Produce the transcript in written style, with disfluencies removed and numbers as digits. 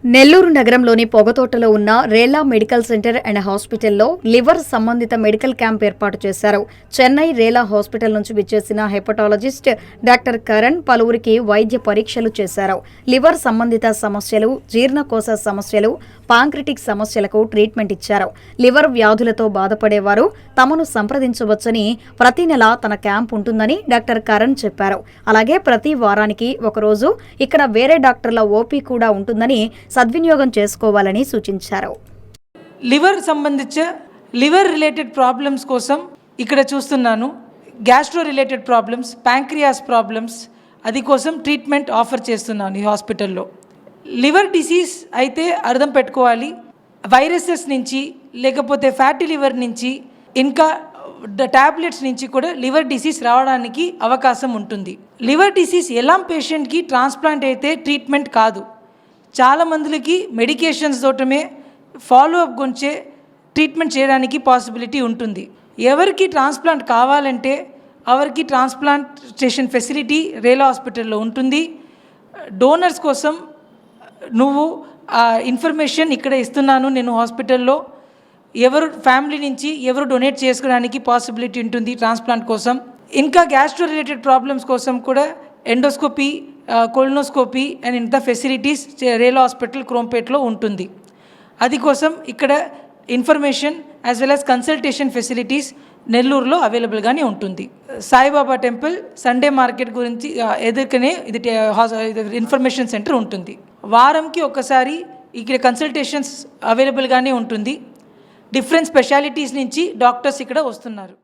నెల్లూరు నగరంలోని పొగతోటలో ఉన్న Rela medical centre and హాస్పిటల్లో లివర్ సంబంధిత మెడికల్ క్యాంప్ ఏర్పాటు చేశారు. చెన్నై రేలా హాస్పిటల్ నుంచి విచ్చేసిన హెపటాలజిస్ట్ డాక్టర్ కరణ్ పలువురికి వైద్య పరీక్షలు చేశారు. లివర్ సంబంధిత సమస్యలు, జీర్ణకోశ సమస్యలు, పాంక్రిటిక్ సమస్యలకు ట్రీట్మెంట్ ఇచ్చారు. లివర్ వ్యాధులతో బాధపడేవారు తమను సంప్రదించవచ్చని, ప్రతి నెల తన క్యాంప్ ఉంటుందని డాక్టర్ కరణ్ చెప్పారు. అలాగే ప్రతి వారానికి ఒకరోజు ఇక్కడ వేరే డాక్టర్ల ఓపీ కూడా ఉంటుందని సద్వినియోగం చేసుకోవాలని సూచించారు. లివర్ రిలేటెడ్ ప్రాబ్లమ్స్ కోసం ఇక్కడ చూస్తున్నాను. Gastro related problems, pancreas problems, అది కోసం ట్రీట్మెంట్ ఆఫర్ చేస్తున్నాను ఈ హాస్పిటల్లో. లివర్ డిసీజ్ అయితే అర్థం పెట్టుకోవాలి, వైరసెస్ నుంచి లేకపోతే ఫ్యాటీ లివర్ నుంచి ఇంకా టాబ్లెట్స్ నుంచి కూడా లివర్ డిసీజ్ రావడానికి అవకాశం ఉంటుంది. లివర్ డిసీజ్ ఎలా పేషెంట్కి ట్రాన్స్ప్లాంట్ అయితే ట్రీట్మెంట్ కాదు. చాలా మందికి మెడికేషన్స్ తోటమే ఫాలోఅప్ గుంచే ట్రీట్మెంట్ చేయడానికి పాసిబిలిటీ ఉంటుంది. ఎవరికి ట్రాన్స్ప్లాంట్ కావాలంటే ఎవరికి ట్రాన్స్ప్లాంటేషన్ ఫెసిలిటీ రేలా హాస్పిటల్లో ఉంటుంది. డోనర్స్ కోసం నువ్వు ఇన్ఫర్మేషన్ ఇక్కడ ఇస్తున్నాను. నేను హాస్పిటల్లో ఎవరు ఫ్యామిలీ నుంచి ఎవరు డొనేట్ చేసుకోవడానికి పాసిబిలిటీ ఉంటుంది ట్రాన్స్ప్లాంట్ కోసం. ఇంకా గ్యాస్ట్రో రిలేటెడ్ ప్రాబ్లమ్స్ కోసం కూడా ఎండోస్కోపీ, కొలనోస్కోపీ అండ్ ఇంత ఫెసిలిటీస్ రేలా హాస్పిటల్ క్రోంపేట్లో ఉంటుంది. అది కోసం ఇక్కడ information as well as consultation facilities నెల్లూరులో అవైలబుల్గానే ఉంటుంది. సాయిబాబా టెంపుల్, సండే మార్కెట్ గురించి ఎదుర్కొనే ఇది ఇన్ఫర్మేషన్ సెంటర్ ఉంటుంది. వారంకి ఒకసారి ఇక్కడ కన్సల్టేషన్స్ అవైలబుల్గానే ఉంటుంది. డిఫరెంట్ స్పెషాలిటీస్ నుంచి డాక్టర్స్ ఇక్కడ వస్తున్నారు.